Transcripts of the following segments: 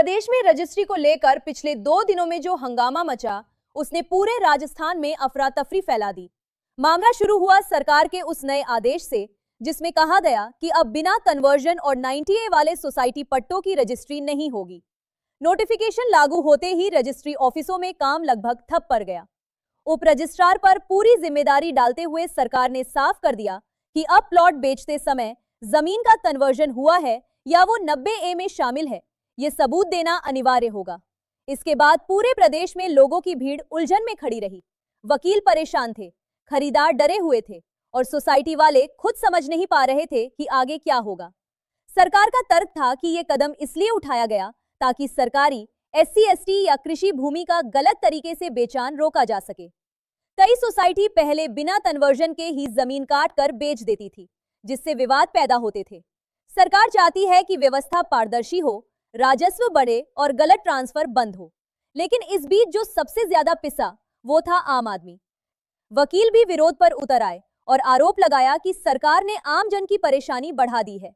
प्रदेश में रजिस्ट्री को लेकर पिछले 2 दिनों में जो हंगामा मचा, उसने पूरे राजस्थान में अफरा तफरी फैला दी। मामला शुरू हुआ सरकार के उस नए आदेश से, जिसमें कहा गया कि अब बिना कन्वर्जन और 90A वाले सोसाइटी पट्टों की रजिस्ट्री नहीं होगी। नोटिफिकेशन लागू होते ही रजिस्ट्री ऑफिसों में काम लगभग ठप पड़ गया। उप रजिस्ट्रार पर पूरी जिम्मेदारी डालते हुए सरकार ने साफ कर दिया कि अब प्लॉट बेचते समय जमीन का कन्वर्जन हुआ है या वो 90A में शामिल है, ये सबूत देना अनिवार्य होगा। इसके बाद पूरे प्रदेश में लोगों की भीड़ उलझन में खड़ी रही। वकील परेशान थे, खरीदार डरे हुए थे और सोसाइटी वाले खुद समझ नहीं पा रहे थे कि आगे क्या होगा। सरकार का तर्क था कि ये कदम इसलिए उठाया गया ताकि सरकारी SC/ST या कृषि भूमि का गलत तरीके से बेचान रोका जा सके। कई सोसाइटी पहले बिना कन्वर्जन के ही जमीन काट कर बेच देती थी, जिससे विवाद पैदा होते थे। सरकार चाहती है कि व्यवस्था पारदर्शी हो, राजस्व बढ़े और गलत ट्रांसफर बंद हो। लेकिन इस बीच जो सबसे ज्यादा पिसा वो था आम आदमी। वकील भी विरोध पर उतर आए और आरोप लगाया कि सरकार ने आम जन की परेशानी बढ़ा दी है।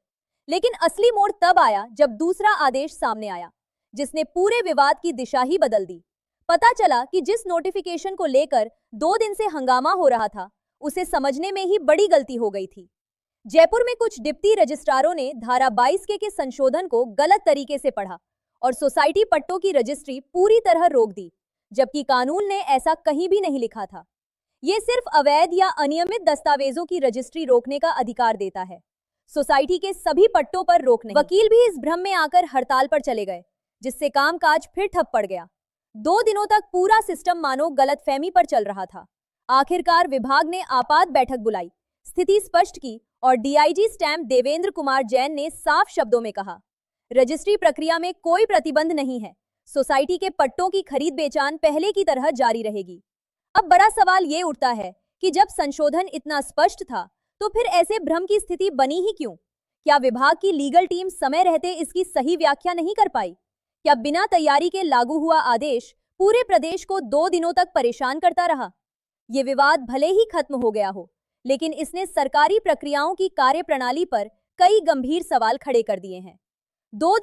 लेकिन असली मोड़ तब आया जब दूसरा आदेश सामने आया, जिसने पूरे विवाद की दिशा ही बदल दी। पता चला कि जिस नोटिफिकेशन को लेकर 2 दिन से हंगामा हो रहा था, उसे समझने में ही बड़ी गलती हो गई थी। जयपुर में कुछ डिप्टी रजिस्ट्रारों ने धारा 22 के संशोधन को गलत तरीके से पढ़ा और सोसाइटी पट्टों की रजिस्ट्री पूरी तरह रोक दी, जबकि कानून ने ऐसा कहीं भी नहीं लिखा था। ये सिर्फ अवैध या अनियमित दस्तावेजों की रजिस्ट्री रोकने का अधिकार देता है, सोसाइटी के सभी पट्टों पर रोक नहीं। वकील भी इस भ्रम में आकर हड़ताल पर चले गए, जिससे कामकाज फिर ठप पड़ गया। 2 दिनों तक पूरा सिस्टम मानो गलतफहमी पर चल रहा था। आखिरकार विभाग ने आपात बैठक बुलाई, स्थिति स्पष्ट की और DIG स्टैम्प देवेंद्र कुमार जैन ने साफ शब्दों में कहा, रजिस्ट्री प्रक्रिया में कोई प्रतिबंध नहीं है, सोसाइटी के पट्टों की खरीद बेचान पहले की तरह जारी रहेगी। अब बड़ा सवाल ये उठता है कि जब संशोधन इतना स्पष्ट था, तो फिर ऐसे भ्रम की स्थिति बनी ही क्यों? क्या विभाग की लीगल टीम समय रहते इसकी सही व्याख्या नहीं कर पाई? क्या बिना तैयारी के लागू हुआ आदेश पूरे प्रदेश को 2 दिनों तक परेशान करता रहा? ये विवाद भले ही खत्म हो गया हो, लेकिन इसने सरकारी प्रक्रियाओं की कार्यप्रणाली पर कई गंभीर सवाल खड़े कर दिए हैं। 2